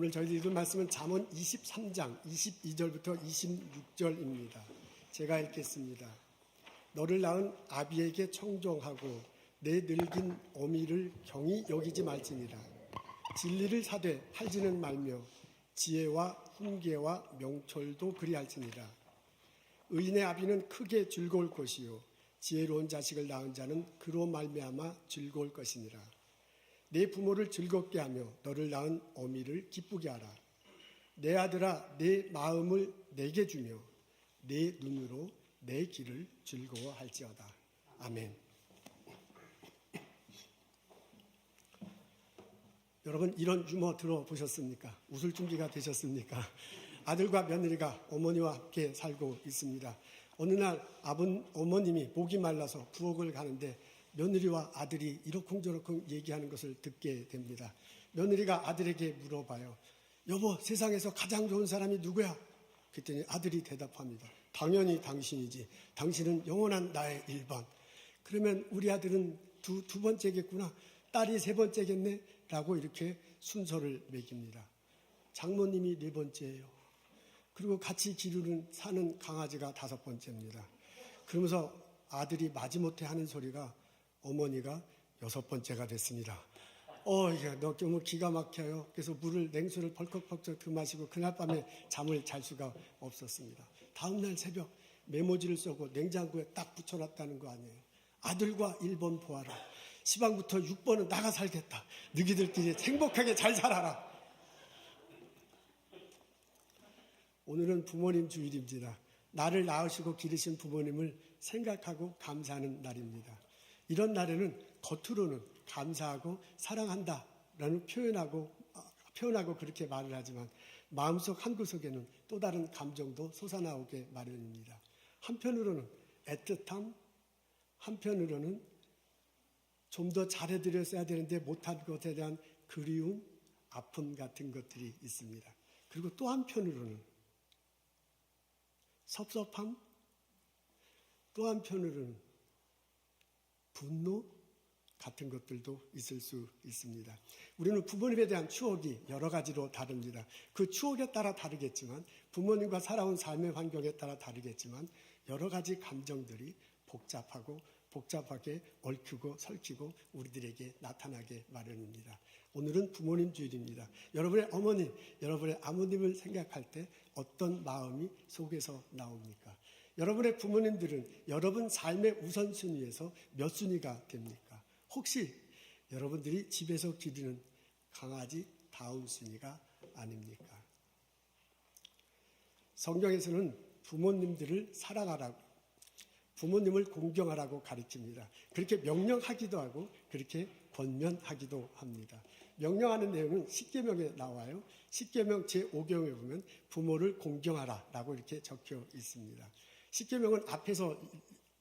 오늘 저희들이 읽은 말씀은 잠언 23장 22절부터 26절입니다. 제가 읽겠습니다. 너를 낳은 아비에게 청종하고 내 늙은 어미를 경히 여기지 말지니라. 진리를 사되 팔지는 말며 지혜와 훈계와 명철도 그리할지니라. 의인의 아비는 크게 즐거울 것이요 지혜로운 자식을 낳은 자는 그로 말미암아 즐거울 것이니라. 내 부모를 즐겁게 하며 너를 낳은 어미를 기쁘게 하라. 내 아들아 내 마음을 내게 주며 내 눈으로 내 길을 즐거워할지어다. 아멘. 여러분 이런 유머 들어보셨습니까? 웃을 준비가 되셨습니까? 아들과 며느리가 어머니와 함께 살고 있습니다. 어느 날 어머님이 목이 말라서 부엌을 가는데 며느리와 아들이 이러쿵저러쿵 얘기하는 것을 듣게 됩니다. 며느리가 아들에게 물어봐요. 여보, 세상에서 가장 좋은 사람이 누구야? 그랬더니 아들이 대답합니다. 당연히 당신이지. 당신은 영원한 나의 1번. 그러면 우리 아들은 두 번째겠구나. 딸이 세 번째겠네? 라고 이렇게 순서를 매깁니다. 장모님이 네 번째예요. 그리고 같이 사는 강아지가 5번째입니다. 그러면서 아들이 마지못해 하는 소리가 어머니가 6번째가 됐습니다. 이게 너무 기가 막혀요. 그래서 냉수를 벌컥벌컥 그 마시고 그날 밤에 잠을 잘 수가 없었습니다. 다음날 새벽 메모지를 써고 냉장고에 딱 붙여놨다는 거 아니에요. 아들과 1번 보아라. 시방부터 6번은 나가 살겠다. 너희들끼리 행복하게 잘 살아라. 오늘은 부모님 주일입니다. 나를 낳으시고 기르신 부모님을 생각하고 감사하는 날입니다. 이런 날에는 겉으로는 감사하고 사랑한다라는 표현하고 그렇게 말을 하지만 마음속 한구석에는 또 다른 감정도 솟아나오게 마련입니다. 한편으로는 애틋함, 한편으로는 좀 더 잘해드렸어야 되는데 못한 것에 대한 그리움, 아픔 같은 것들이 있습니다. 그리고 또 한편으로는 섭섭함, 또 한편으로는 분노 같은 것들도 있을 수 있습니다. 우리는 부모님에 대한 추억이 여러 가지로 다릅니다. 그 추억에 따라 다르겠지만 부모님과 살아온 삶의 환경에 따라 다르겠지만 여러 가지 감정들이 복잡하게 얽히고 설키고 우리들에게 나타나게 마련입니다. 오늘은 부모님 주일입니다. 여러분의 어머니, 여러분의 아버님을 생각할 때 어떤 마음이 속에서 나옵니까? 여러분의 부모님들은 여러분 삶의 우선순위에서 몇 순위가 됩니까? 혹시 여러분들이 집에서 기르는 강아지 다음 순위가 아닙니까? 성경에서는 부모님들을 사랑하라고, 부모님을 공경하라고 가르칩니다. 그렇게 명령하기도 하고 그렇게 권면하기도 합니다. 명령하는 내용은 십계명에 나와요. 십계명 제5경에 보면 부모를 공경하라라고 이렇게 적혀 있습니다. 십계명은 앞에서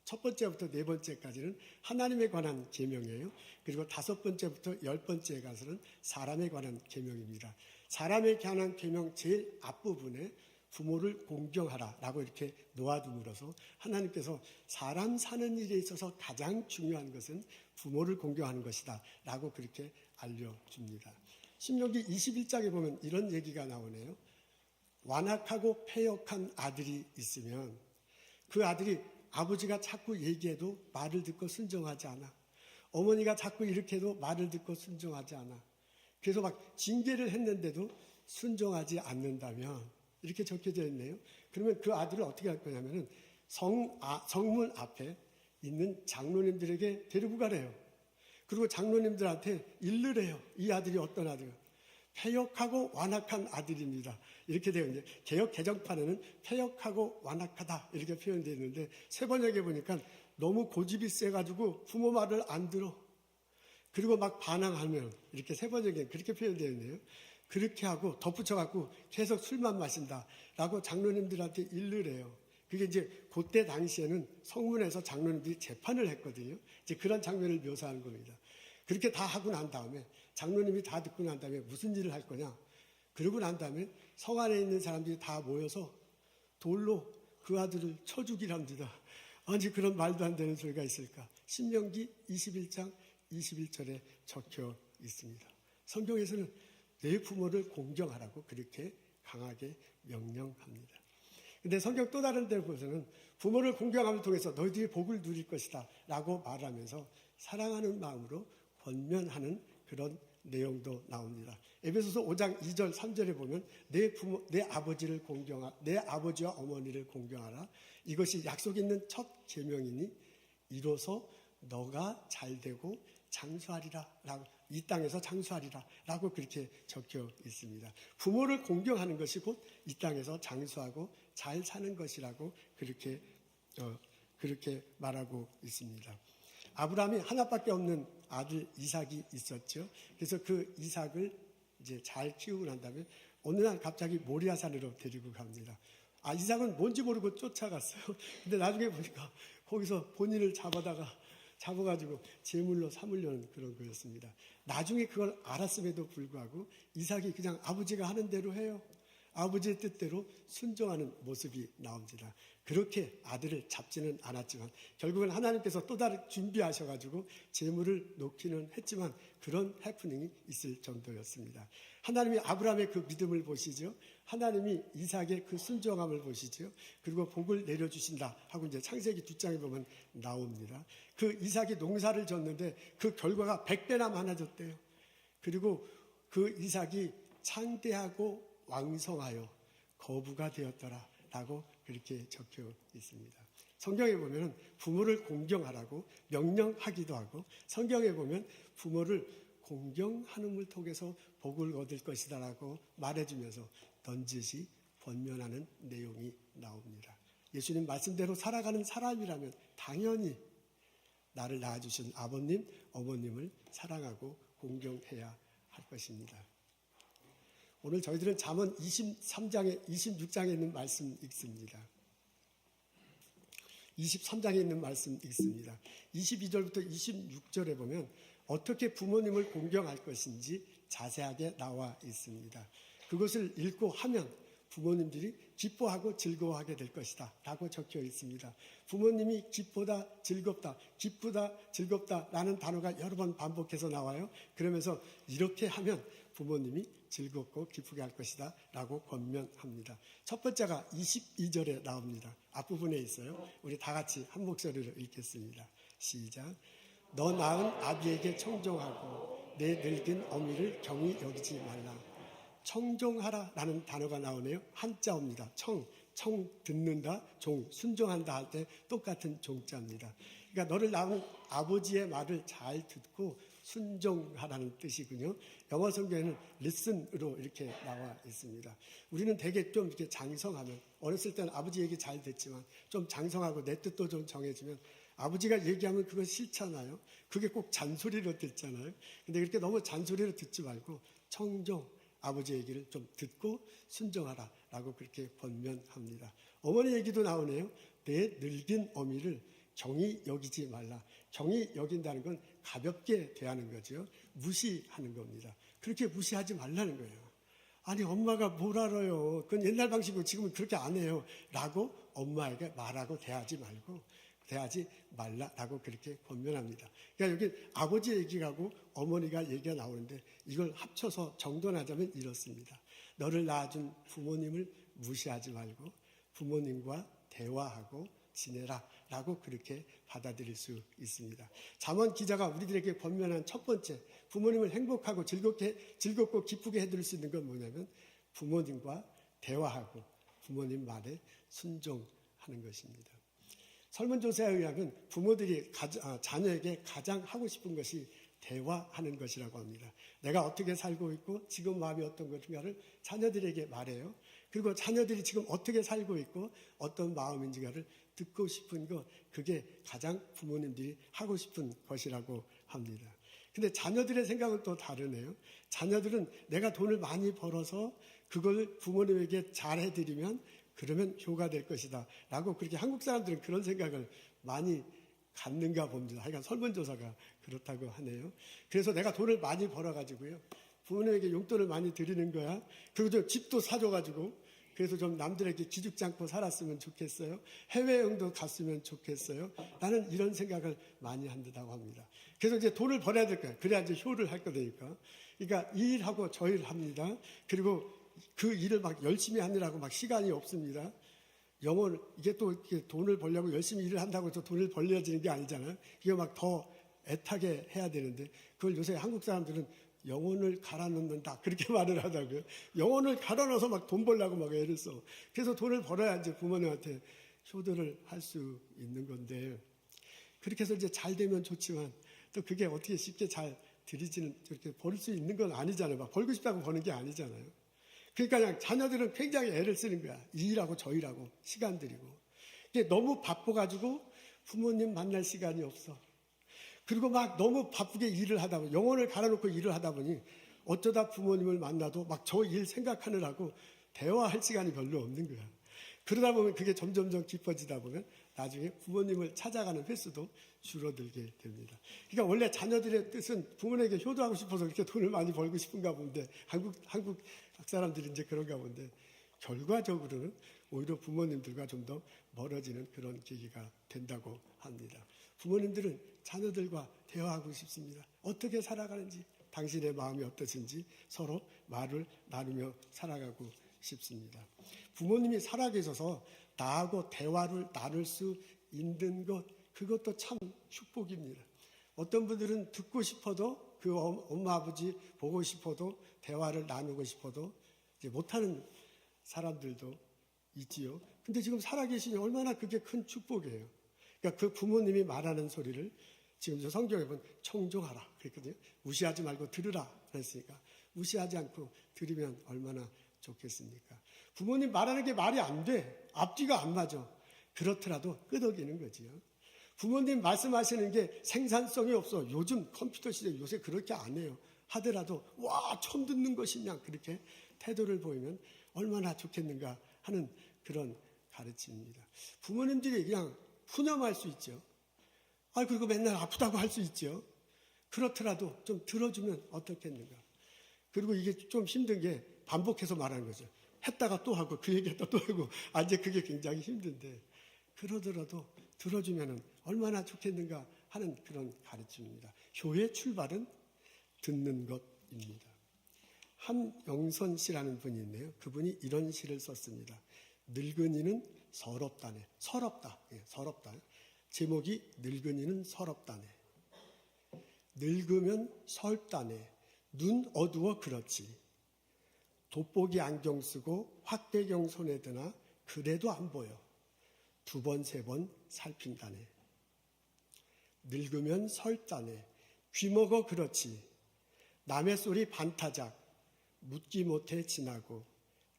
첫 번째부터 네 번째까지는 하나님에 관한 계명이에요. 그리고 5번째부터 10번째에 가서는 사람에 관한 계명입니다. 사람에 관한 계명 제일 앞부분에 부모를 공경하라라고 이렇게 놓아둠으로써 하나님께서 사람 사는 일에 있어서 가장 중요한 것은 부모를 공경하는 것이다 라고 그렇게 알려줍니다. 신명기 21장에 보면 이런 얘기가 나오네요. 완악하고 패역한 아들이 있으면 그 아들이 아버지가 자꾸 얘기해도 말을 듣고 순종하지 않아. 어머니가 자꾸 이렇게 해도 말을 듣고 순종하지 않아. 그래서 막 징계를 했는데도 순종하지 않는다면 이렇게 적혀져 있네요. 그러면 그 아들을 어떻게 할 거냐면은 성문 앞에 있는 장로님들에게 데리고 가래요. 그리고 장로님들한테 일르래요. 이 아들이 어떤 아들이에요? 패역하고 완악한 아들입니다. 이렇게 되어 있는데 개역 개정판에는 패역하고 완악하다 이렇게 표현되어 있는데 세번역에 보니까 너무 고집이 세가지고 부모 말을 안 들어. 그리고 막 반항하면 이렇게 세번역에 그렇게 표현되어 있네요. 그렇게 하고 덧붙여갖고 계속 술만 마신다라고 장로님들한테 일르래요. 그게 이제 그때 당시에는 성문에서 장로님들이 재판을 했거든요. 이제 그런 장면을 묘사하는 겁니다. 그렇게 다 하고 난 다음에 장로님이 다 듣고 난 다음에 무슨 일을 할 거냐? 그러고 난 다음에 성 안에 있는 사람들이 다 모여서 돌로 그 아들을 쳐 죽이랍니다. 아니 그런 말도 안 되는 소리가 있을까? 신명기 21장 21절에 적혀 있습니다. 성경에서는 내 부모를 공경하라고 그렇게 강하게 명령합니다. 근데 성경 또 다른 데 보서는 부모를 공경함을 통해서 너희들이 복을 누릴 것이다 라고 말하면서 사랑하는 마음으로 권면하는 그런 내용도 나옵니다. 에베소서 5장 2절 3절에 보면 내 아버지를 내 아버지와 어머니를 공경하라. 이것이 약속 있는 첫 계명이니 이로써 너가 잘되고 장수하리라 라고, 이 땅에서 장수하리라 라고 그렇게 적혀 있습니다. 부모를 공경하는 것이 곧 이 땅에서 장수하고 잘 사는 것이라고 그렇게 말하고 있습니다. 아브라함이 하나밖에 없는 아들 이삭이 있었죠. 그래서 그 이삭을 이제 잘 키우고 난 다음에 어느 날 갑자기 모리아산으로 데리고 갑니다. 이삭은 뭔지 모르고 쫓아갔어요. 근데 나중에 보니까 거기서 본인을 잡아가지고 제물로 삼으려는 그런 거였습니다. 나중에 그걸 알았음에도 불구하고 이삭이 그냥 아버지가 하는 대로 해요. 아버지의 뜻대로 순종하는 모습이 나옵니다. 그렇게 아들을 잡지는 않았지만 결국은 하나님께서 또 다른 준비하셔가지고 제물을 놓기는 했지만 그런 해프닝이 있을 정도였습니다. 하나님이 아브라함의 그 믿음을 보시죠. 하나님이 이삭의 그 순종함을 보시죠. 그리고 복을 내려주신다 하고 이제 창세기 2장에 보면 나옵니다. 그 이삭이 농사를 졌는데 그 결과가 100배나 많아졌대요. 그리고 그 이삭이 창대하고 왕성하여 거부가 되었더라 라고 그렇게 적혀 있습니다. 성경에 보면 부모를 공경하라고 명령하기도 하고 성경에 보면 부모를 공경하는을 통해서 복을 얻을 것이다 라고 말해주면서 넌지시 권면하는 내용이 나옵니다. 예수님 말씀대로 살아가는 사람이라면 당연히 나를 낳아주신 아버님, 어머님을 사랑하고 공경해야 할 것입니다. 오늘 저희들은 잠언 26장에 있는 말씀 읽습니다. 23장에 있는 말씀 읽습니다. 22절부터 26절에 보면 어떻게 부모님을 공경할 것인지 자세하게 나와 있습니다. 그것을 읽고 하면 부모님들이 기뻐하고 즐거워하게 될 것이다 라고 적혀 있습니다. 부모님이 기쁘다, 즐겁다, 기쁘다, 즐겁다 라는 단어가 여러 번 반복해서 나와요. 그러면서 이렇게 하면 부모님이 즐겁고 기쁘게 할 것이다 라고 권면합니다. 첫 번째가 22절에 나옵니다. 앞부분에 있어요. 우리 다 같이 한 목소리로 읽겠습니다. 시작. 너 낳은 아비에게 청종하고 내 늙은 어미를 경히 여기지 말라. 청종하라 라는 단어가 나오네요. 한자어입니다. 청 듣는다, 순종한다 할 때 똑같은 종자입니다. 그러니까 너를 낳은 아버지의 말을 잘 듣고 순종하라는 뜻이군요. 영어 성경에는 listen으로 이렇게 나와 있습니다. 우리는 되게 좀 이렇게 장성하면, 어렸을 때는 아버지 얘기 잘 듣지만 좀 장성하고 내 뜻도 좀 정해지면 아버지가 얘기하면 그거 싫잖아요. 그게 꼭 잔소리로 듣잖아요. 근데 그렇게 너무 잔소리로 듣지 말고 청종, 아버지 얘기를 좀 듣고 순종하라 라고 그렇게 권면합니다. 어머니 얘기도 나오네요. 내 늙은 어미를 경히 여기지 말라. 경히 여긴다는 건 가볍게 대하는 거죠. 무시하는 겁니다. 그렇게 무시하지 말라는 거예요. 아니 엄마가 뭘 알아요. 그건 옛날 방식이고 지금은 그렇게 안 해요. 라고 엄마에게 말하고 대하지 말라라고 그렇게 권면합니다. 그러니까 여기 아버지 얘기하고 어머니가 얘기가 나오는데 이걸 합쳐서 정돈하자면 이렇습니다. 너를 낳아준 부모님을 무시하지 말고 부모님과 대화하고 지내라 라고 그렇게 받아들일 수 있습니다. 잠언 기자가 우리들에게 권면한 첫 번째 부모님을 행복하고 즐겁고 기쁘게 해드릴 수 있는 건 뭐냐면 부모님과 대화하고 부모님 말에 순종하는 것입니다. 설문조사에 의하면 부모들이 자녀에게 가장 하고 싶은 것이 대화하는 것이라고 합니다. 내가 어떻게 살고 있고 지금 마음이 어떤 것인가를 자녀들에게 말해요. 그리고 자녀들이 지금 어떻게 살고 있고 어떤 마음인지를 듣고 싶은 것, 그게 가장 부모님들이 하고 싶은 것이라고 합니다. 근데 자녀들의 생각은 또 다르네요. 자녀들은 내가 돈을 많이 벌어서 그걸 부모님에게 잘해드리면 그러면 효가 될 것이다 라고 그렇게 한국 사람들은 그런 생각을 많이 갖는가 봅니다. 하여간 설문조사가 그렇다고 하네요. 그래서 내가 돈을 많이 벌어가지고요 부모님에게 용돈을 많이 드리는 거야. 그리고 집도 사줘가지고 그래서 좀 남들에게 기죽지 않고 살았으면 좋겠어요. 해외여행도 갔으면 좋겠어요. 나는 이런 생각을 많이 한다고 합니다. 그래서 이제 돈을 벌어야 될 거예요. 그래야 이제 효를 할 거니까. 그러니까 이 일하고 저 일 합니다. 그리고 그 일을 막 열심히 하느라고 막 시간이 없습니다. 영혼, 이게 또 이렇게 돈을 벌려고 열심히 일을 한다고 해서 돈을 벌려지는 게 아니잖아요. 이게 막 더 애타게 해야 되는데, 그걸 요새 한국 사람들은 영혼을 갈아 넣는다, 그렇게 말을 하다고요. 영혼을 갈아 넣어서 막 돈 벌려고 막 애를 써. 그래서 돈을 벌어야 이제 부모님한테 효도를 할 수 있는 건데, 그렇게 해서 이제 잘 되면 좋지만, 또 그게 어떻게 쉽게 잘 들이지는, 이렇게 벌 수 있는 건 아니잖아요. 막 벌고 싶다고 버는 게 아니잖아요. 그러니까 그냥 자녀들은 굉장히 애를 쓰는 거야. 이 일하고 저 일하고 시간 들이고. 이게 너무 바빠가지고 부모님 만날 시간이 없어. 그리고 막 너무 바쁘게 일을 하다 보니, 영혼을 갈아놓고 일을 하다 보니 어쩌다 부모님을 만나도 막 저 일 생각하느라고 대화할 시간이 별로 없는 거야. 그러다 보면 그게 점점점 깊어지다 보면 나중에 부모님을 찾아가는 횟수도 줄어들게 됩니다. 그러니까 원래 자녀들의 뜻은 부모에게 효도하고 싶어서 그렇게 돈을 많이 벌고 싶은가 본데, 한국 사람들이 이제 그런가 본데, 결과적으로는 오히려 부모님들과 좀 더 멀어지는 그런 계기가 된다고 합니다. 부모님들은 자녀들과 대화하고 싶습니다. 어떻게 살아가는지, 당신의 마음이 어떠신지 서로 말을 나누며 살아가고 싶습니다. 부모님이 살아계셔서 나하고 대화를 나눌 수 있는 것, 그것도 참 축복입니다. 어떤 분들은 듣고 싶어도, 그 엄마 아버지 보고 싶어도, 대화를 나누고 싶어도 이제 못하는 사람들도 있지요. 근데 지금 살아계시니 얼마나 그게 큰 축복이에요. 그러니까 그 부모님이 말하는 소리를 지금 저 성경에 보면 청종하라 그랬거든요. 무시하지 말고 들으라 그랬으니까 무시하지 않고 들으면 얼마나 좋겠습니까? 부모님 말하는 게 말이 안 돼. 앞뒤가 안 맞아. 그렇더라도 끄덕이는 거지요. 부모님 말씀하시는 게 생산성이 없어. 요즘 컴퓨터 시대 요새 그렇게 안 해요. 하더라도 와, 처음 듣는 것이냐, 그렇게 태도를 보이면 얼마나 좋겠는가 하는 그런 가르침입니다. 부모님들이 그냥 푸념할 수 있죠. 그리고 맨날 아프다고 할 수 있죠. 그렇더라도 좀 들어주면 어떻겠는가. 그리고 이게 좀 힘든 게 반복해서 말하는 거죠. 했다가 또 하고 그 얘기했다 또 하고, 이제 그게 굉장히 힘든데, 그러더라도 들어주면 얼마나 좋겠는가 하는 그런 가르침입니다. 효의 출발은 듣는 것입니다. 한영선 씨라는 분이 있네요. 그분이 이런 시를 썼습니다. 늙은이는 서럽다네. 서럽다. 예, 서럽다. 제목이 늙은이는 서럽다네. 늙으면 설다네. 눈 어두워 그렇지. 돋보기 안경 쓰고 확대경 손에 드나 그래도 안 보여. 두 번, 세 번 살핀다네. 늙으면 설다네. 귀먹어 그렇지. 남의 소리 반타작. 묻기 못해 지나고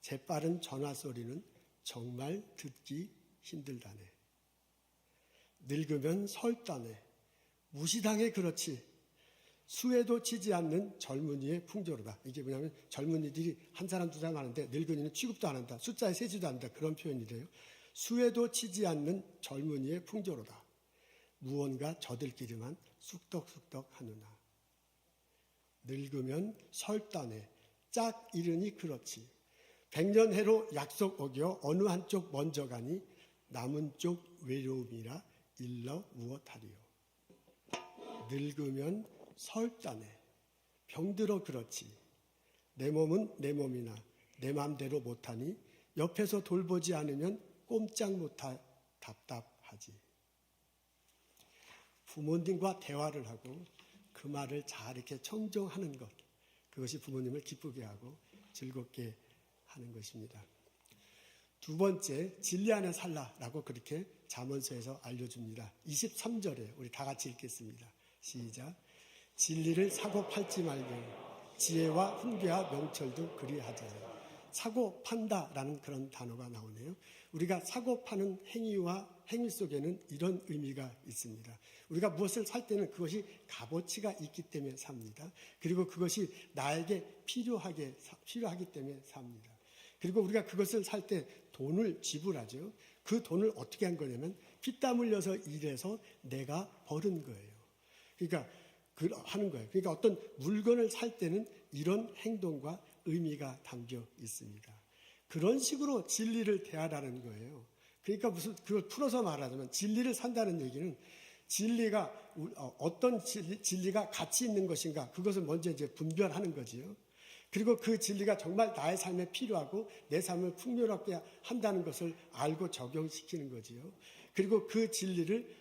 재빠른 전화 소리는 정말 듣기 힘들다네. 늙으면 설다네. 무시당해 그렇지. 수에도 치지 않는 젊은이의 풍조로다. 이게 뭐냐면 젊은이들이 한 사람 두 사람 하는데 늙은이는 취급도 안 한다. 숫자에 세지도 않는다. 그런 표현이래요. 수에도 치지 않는 젊은이의 풍조로다. 무언가 저들끼리만 쑥덕쑥덕 하느나. 늙으면 설다네. 짝 이르니 그렇지. 백년해로 약속 어겨 어느 한쪽 먼저 가니 남은 쪽 외로움이라 일러 무엇하리요. 늙으면 설다네. 병들어 그렇지. 내 몸은 내 몸이나 내 맘대로 못하니 옆에서 돌보지 않으면 꼼짝 못하 답답하지. 부모님과 대화를 하고 그 말을 잘 이렇게 청정하는 것, 그것이 부모님을 기쁘게 하고 즐겁게 하는 것입니다. 두 번째, 진리 안에 살라라고 그렇게 잠언서에서 알려줍니다. 23절에 우리 다 같이 읽겠습니다. 시작. 진리를 사고 팔지 말고 지혜와 훈계와 명철도 그리하자. 사고 판다라는 그런 단어가 나오네요. 우리가 사고 파는 행위 속에는 이런 의미가 있습니다. 우리가 무엇을 살 때는 그것이 값어치가 있기 때문에 삽니다. 그리고 그것이 나에게 필요하기 때문에 삽니다. 그리고 우리가 그것을 살 때 돈을 지불하죠. 그 돈을 어떻게 한 거냐면 피땀 흘려서 일해서 내가 버는 거예요. 그러니까 하는 거예요. 그러니까 어떤 물건을 살 때는 이런 행동과 의미가 담겨 있습니다. 그런 식으로 진리를 대하라는 거예요. 그러니까 무슨 그걸 풀어서 말하자면 진리를 산다는 얘기는 진리가 어떤 진리가 가치 있는 것인가 그것을 먼저 이제 분별하는 거지요. 그리고 그 진리가 정말 나의 삶에 필요하고 내 삶을 풍요롭게 한다는 것을 알고 적용시키는 거지요. 그리고 그 진리를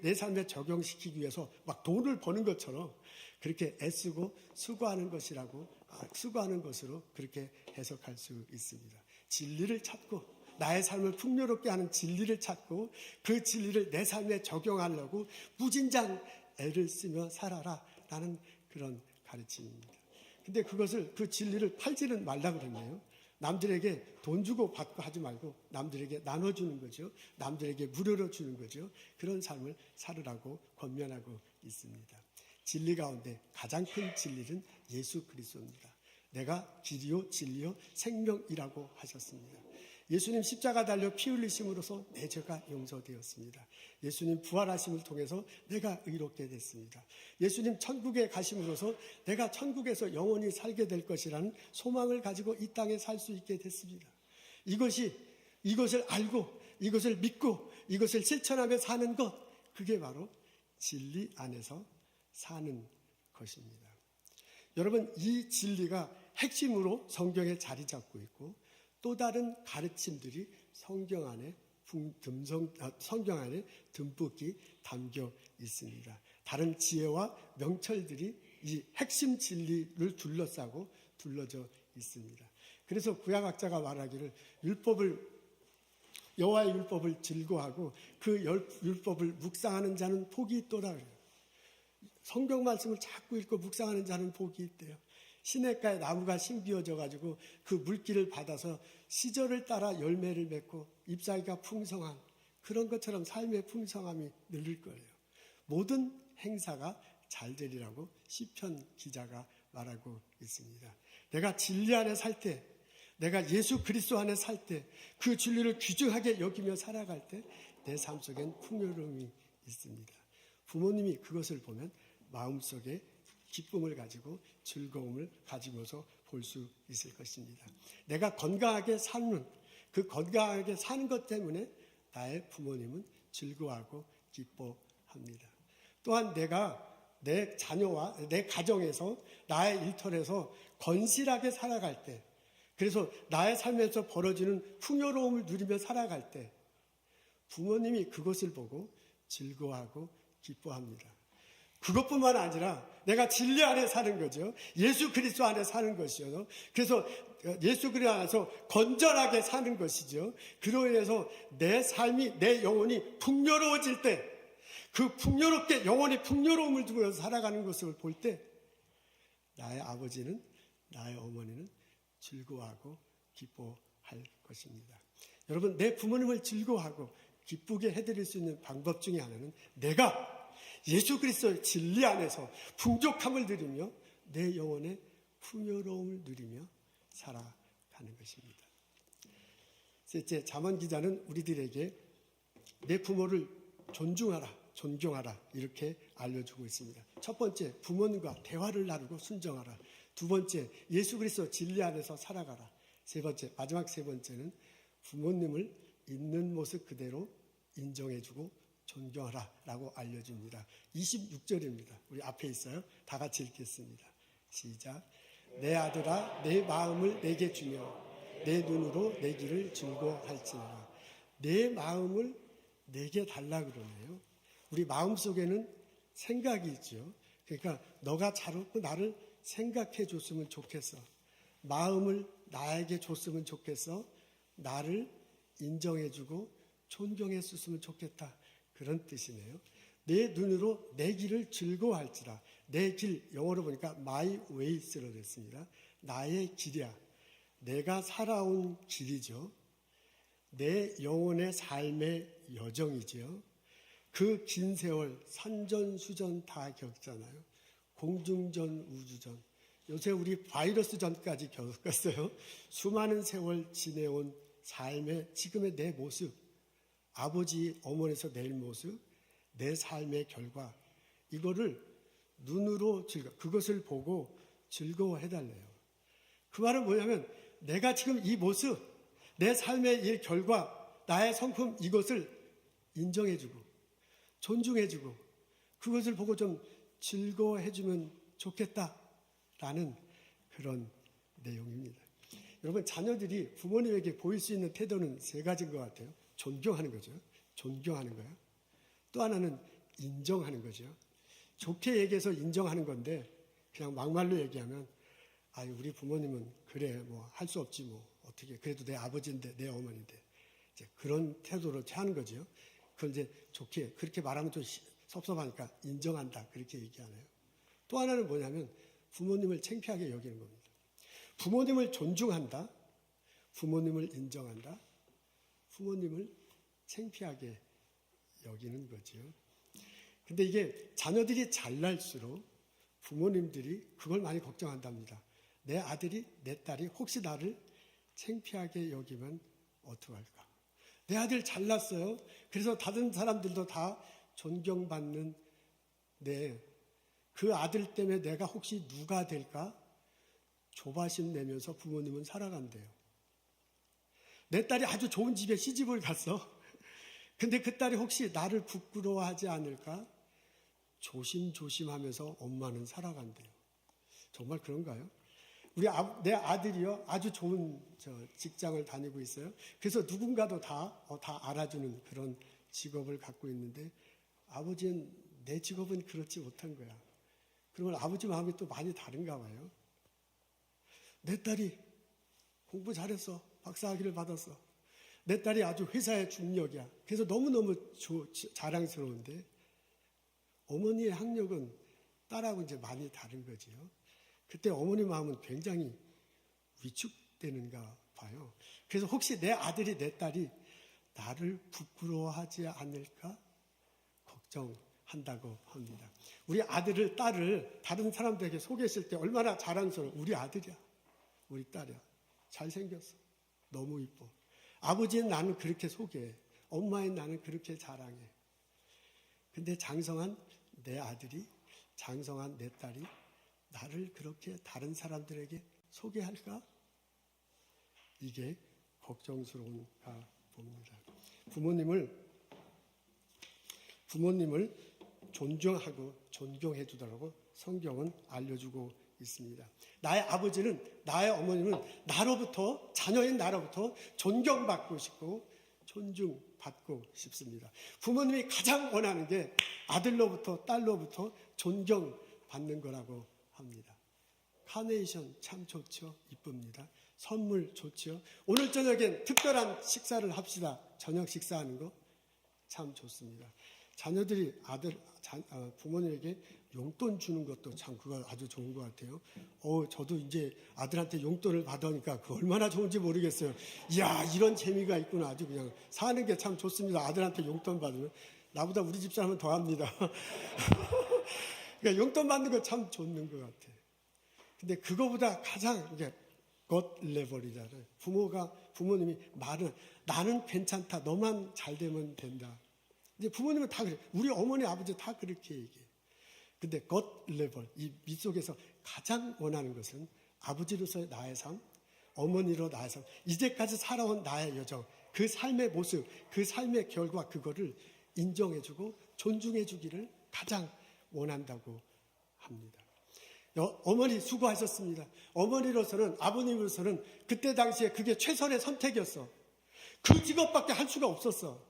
내 삶에 적용시키기 위해서 막 돈을 버는 것처럼 그렇게 애쓰고 수고하는 것으로 그렇게 해석할 수 있습니다. 진리를 찾고 나의 삶을 풍요롭게 하는 진리를 찾고 그 진리를 내 삶에 적용하려고 무진장 애를 쓰며 살아라 라는 그런 가르침입니다. 근데 그 진리를 팔지는 말라 그랬네요. 남들에게 돈 주고 받고 하지 말고 남들에게 나눠주는 거죠. 남들에게 무료로 주는 거죠. 그런 삶을 살으라고 권면하고 있습니다. 진리 가운데 가장 큰 진리는 예수 그리스도입니다. 내가 길이요 진리요 생명이라고 하셨습니다. 예수님 십자가 달려 피 흘리심으로써 내 죄가 용서되었습니다. 예수님 부활하심을 통해서 내가 의롭게 됐습니다. 예수님 천국에 가심으로써 내가 천국에서 영원히 살게 될 것이라는 소망을 가지고 이 땅에 살 수 있게 됐습니다. 이것을 알고 이것을 믿고 이것을 실천하며 사는 것, 그게 바로 진리 안에서 사는 것입니다. 여러분, 이 진리가 핵심으로 성경에 자리 잡고 있고 또 다른 가르침들이 성경 안에 듬뿍이 담겨 있습니다. 다른 지혜와 명철들이 이 핵심 진리를 둘러져 있습니다. 그래서 구약학자가 말하기를 여호와의 율법을 즐거워하고 그 율법을 묵상하는 자는 복이 있도다 그래요. 성경 말씀을 자꾸 읽고 묵상하는 자는 복이 있대요. 시냇가에 나무가 심기어져 가지고 그 물기를 받아서 시절을 따라 열매를 맺고 잎사귀가 풍성한 그런 것처럼 삶의 풍성함이 늘릴 거예요. 모든 행사가 잘 되리라고 시편 기자가 말하고 있습니다. 내가 진리 안에 살 때, 내가 예수 그리스도 안에 살 때, 그 진리를 귀중하게 여기며 살아갈 때 내 삶 속엔 풍요로움이 있습니다. 부모님이 그것을 보면 마음속에 기쁨을 가지고 즐거움을 가지고서 볼 수 있을 것입니다. 내가 건강하게 사는 것 때문에 나의 부모님은 즐거워하고 기뻐합니다. 또한 내가 내 자녀와 내 가정에서 나의 일터에서 건실하게 살아갈 때, 그래서 나의 삶에서 벌어지는 풍요로움을 누리며 살아갈 때 부모님이 그것을 보고 즐거워하고 기뻐합니다. 그것뿐만 아니라 내가 진리 안에 사는 거죠. 예수 그리스도 안에 사는 것이죠. 그래서 예수 그리스도 안에서 건전하게 사는 것이죠. 그로 인해서 내 삶이, 내 영혼이 풍요로워질 때, 그 풍요롭게 영혼이 풍요로움을 두고 살아가는 것을 볼 때 나의 아버지는, 나의 어머니는 즐거워하고 기뻐할 것입니다. 여러분, 내 부모님을 즐거워하고 기쁘게 해드릴 수 있는 방법 중에 하나는 내가 예수 그리스도의 진리 안에서 풍족함을 누리며 내 영혼의 풍요로움을 누리며 살아가는 것입니다. 셋째, 잠언 기자는 우리들에게 내 부모를 존경하라 이렇게 알려주고 있습니다. 첫 번째, 부모님과 대화를 나누고 순종하라. 두 번째, 예수 그리스도 진리 안에서 살아가라. 마지막 세 번째는 부모님을 있는 모습 그대로 인정해주고 존경하라 라고 알려줍니다. 26절입니다. 우리 앞에 있어요. 다 같이 읽겠습니다. 시작. 내 아들아 내 마음을 내게 주며 내 눈으로 내 길을 즐거워할지니라. 내 마음을 내게 달라 그러네요. 우리 마음속에는 생각이 있죠. 그러니까 너가 자꾸 나를 생각해 줬으면 좋겠어. 마음을 나에게 줬으면 좋겠어. 나를 인정해 주고 존경해 줬으면 좋겠다. 그런 뜻이네요. 내 눈으로 내 길을 즐거워할지라. 내 길, 영어로 보니까 my ways로 됐습니다. 나의 길이야. 내가 살아온 길이죠. 내 영혼의 삶의 여정이죠. 그 긴 세월 산전수전 다 겪잖아요. 공중전, 우주전. 요새 우리 바이러스 전까지 겪었어요. 수많은 세월 지내온 삶의 지금의 내 모습, 아버지, 어머니에서 내 모습, 내 삶의 결과, 이거를 눈으로 그것을 보고 즐거워해달래요. 그 말은 뭐냐면 내가 지금 이 모습, 내 삶의 일 결과, 나의 성품 이것을 인정해주고 존중해주고 그것을 보고 좀 즐거워해주면 좋겠다라는 그런 내용입니다. 여러분, 자녀들이 부모님에게 보일 수 있는 태도는 세 가지인 것 같아요. 존경하는 거죠. 존경하는 거야. 또 하나는 인정하는 거죠. 좋게 얘기해서 인정하는 건데 그냥 막말로 얘기하면 우리 부모님은 그래 뭐 할 수 없지 뭐 어떻게 그래도 내 아버지인데 내 어머니인데 이제 그런 태도로 취하는 거죠. 그걸 이제 좋게 그렇게 말하면 좀 섭섭하니까 인정한다 그렇게 얘기하네요. 또 하나는 뭐냐면 부모님을 창피하게 여기는 겁니다. 부모님을 존중한다, 부모님을 인정한다, 부모님을 창피하게 여기는 거죠. 근데 이게 자녀들이 잘날수록 부모님들이 그걸 많이 걱정한답니다. 내 아들이, 내 딸이 혹시 나를 창피하게 여기면 어떡할까? 내 아들 잘났어요. 그래서 다른 사람들도 다 존경받는 그 아들 때문에 내가 혹시 누가 될까? 조바심 내면서 부모님은 살아간대요. 내 딸이 아주 좋은 집에 시집을 갔어. 근데 그 딸이 혹시 나를 부끄러워하지 않을까? 조심조심하면서 엄마는 살아간대요. 정말 그런가요? 내 아들이요 아주 좋은 직장을 다니고 있어요. 그래서 누군가도 다 알아주는 그런 직업을 갖고 있는데 아버지는 내 직업은 그렇지 못한 거야. 그러면 아버지 마음이 또 많이 다른가 봐요. 내 딸이 공부 잘했어. 박사학위를 받았어. 내 딸이 아주 회사의 중력이야. 그래서 너무너무 자랑스러운데 어머니의 학력은 딸하고 이제 많이 다른 거지요. 그때 어머니 마음은 굉장히 위축되는가 봐요. 그래서 혹시 내 아들이 내 딸이 나를 부끄러워하지 않을까 걱정한다고 합니다. 우리 아들을 딸을 다른 사람들에게 소개했을 때 얼마나 자랑스러워. 우리 아들이야. 우리 딸이야. 잘생겼어. 너무 이뻐. 아버지는 나는 그렇게 소개해. 엄마인 나는 그렇게 자랑해. 근데 장성한 내 아들이, 장성한 내 딸이 나를 그렇게 다른 사람들에게 소개할까? 이게 걱정스러운가 봅니다. 부모님을 존중하고 존경해 주더라고 성경은 알려주고 있습니다. 나의 아버지는, 나의 어머니는 나로부터, 자녀인 나로부터 존경받고 싶고 존중받고 싶습니다. 부모님이 가장 원하는 게 아들로부터, 딸로부터 존경받는 거라고 합니다. 카네이션 참 좋죠. 이쁩니다. 선물 좋죠. 오늘 저녁엔 특별한 식사를 합시다. 저녁 식사하는 거 참 좋습니다. 자녀들이 부모님에게 용돈 주는 것도 참 그거 아주 좋은 것 같아요. 저도 이제 아들한테 용돈을 받으니까 그 얼마나 좋은지 모르겠어요. 이야, 이런 재미가 있구나. 아주 그냥 사는 게 참 좋습니다. 아들한테 용돈 받으면. 나보다 우리 집 사람은 더 합니다. 그러니까 용돈 받는 거 참 좋는 것 같아요. 근데 그거보다 가장 이게 got level이잖아요. 부모님이 말은 나는 괜찮다. 너만 잘 되면 된다. 이제 부모님은 다 그래. 우리 어머니 아버지 다 그렇게 얘기해요. 근데 got level 이 밑속에서 가장 원하는 것은 아버지로서의 나의 삶, 어머니로 나의 삶, 이제까지 살아온 나의 여정, 그 삶의 모습, 그 삶의 결과 그거를 인정해주고 존중해주기를 가장 원한다고 합니다. 어머니 수고하셨습니다. 어머니로서는, 아버님으로서는 그때 당시에 그게 최선의 선택이었어. 그 직업밖에 할 수가 없었어.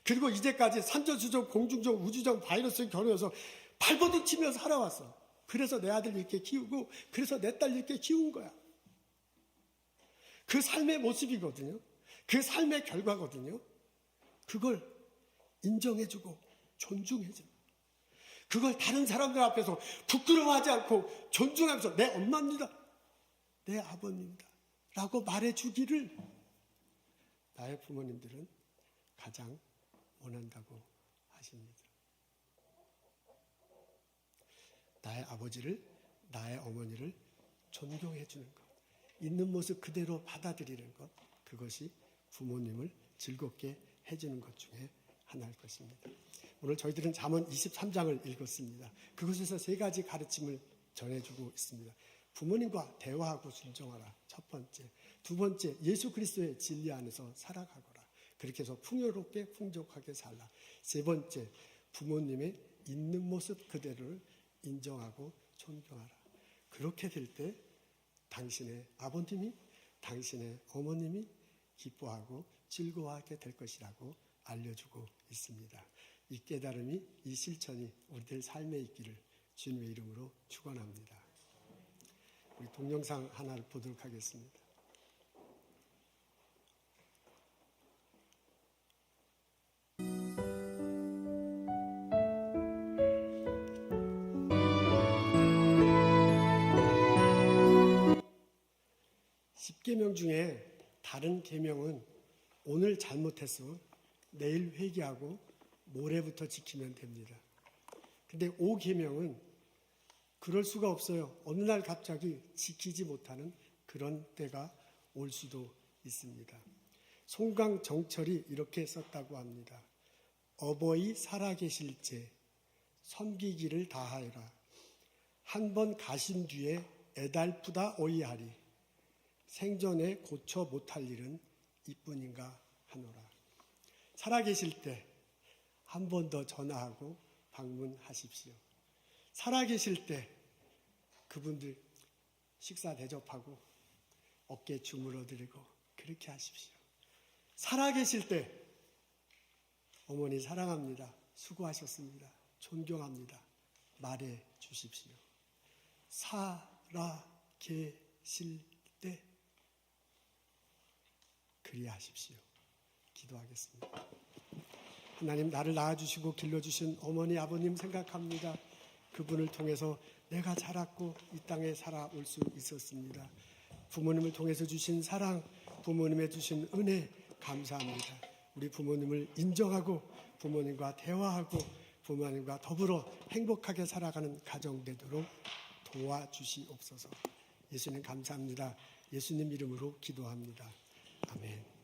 그리고 이제까지 산전수전, 공중전, 우주전, 바이러스 겨누어서 발버둥 치면서 살아왔어. 그래서 내 아들 이렇게 키우고, 그래서 내 딸 이렇게 키운 거야. 그 삶의 모습이거든요. 그 삶의 결과거든요. 그걸 인정해주고 존중해줘. 그걸 다른 사람들 앞에서 부끄러워하지 않고 존중하면서 내 엄마입니다. 내 아버님입니다. 라고 말해주기를 나의 부모님들은 가장 원한다고 하십니다. 나의 아버지를, 나의 어머니를 존경해주는 것, 있는 모습 그대로 받아들이는 것, 그것이 부모님을 즐겁게 해주는 것 중에 하나일 것입니다. 오늘 저희들은 잠언 23장을 읽었습니다. 그것에서 세 가지 가르침을 전해주고 있습니다. 부모님과 대화하고 순종하라. 첫 번째. 두 번째, 예수 그리스도의 진리 안에서 살아가거라. 그렇게 해서 풍요롭게 풍족하게 살라. 세 번째, 부모님의 있는 모습 그대로를 인정하고 존경하라. 그렇게 될 때 당신의 아버님이, 당신의 어머님이 기뻐하고 즐거워하게 될 것이라고 알려주고 있습니다. 이 깨달음이, 이 실천이 우리들 삶에 있기를 주님의 이름으로 축원합니다. 우리 동영상 하나를 보도록 하겠습니다. 십계명 중에 다른 계명은 오늘 잘못해서 내일 회개하고 모레부터 지키면 됩니다. 근데 5계명은 그럴 수가 없어요. 어느 날 갑자기 지키지 못하는 그런 때가 올 수도 있습니다. 송강정철이 이렇게 썼다고 합니다. 어버이 살아계실 때 섬기기를 다하여라. 한 번 가신 뒤에 애달프다 오이하리. 생전에 고쳐 못할 일은 이뿐인가 하노라. 살아계실 때 한 번 더 전화하고 방문하십시오. 살아계실 때 그분들 식사 대접하고 어깨 주물러 드리고 그렇게 하십시오. 살아계실 때 어머니 사랑합니다. 수고하셨습니다. 존경합니다. 말해 주십시오. 살아계실 때 그리하십시오. 기도하겠습니다. 하나님, 나를 낳아주시고 길러주신 어머니 아버님 생각합니다. 그분을 통해서 내가 자랐고 이 땅에 살아올 수 있었습니다. 부모님을 통해서 주신 사랑, 부모님의 주신 은혜 감사합니다. 우리 부모님을 인정하고 부모님과 대화하고 부모님과 더불어 행복하게 살아가는 가정 되도록 도와주시옵소서. 예수님 감사합니다. 예수님 이름으로 기도합니다. 아멘.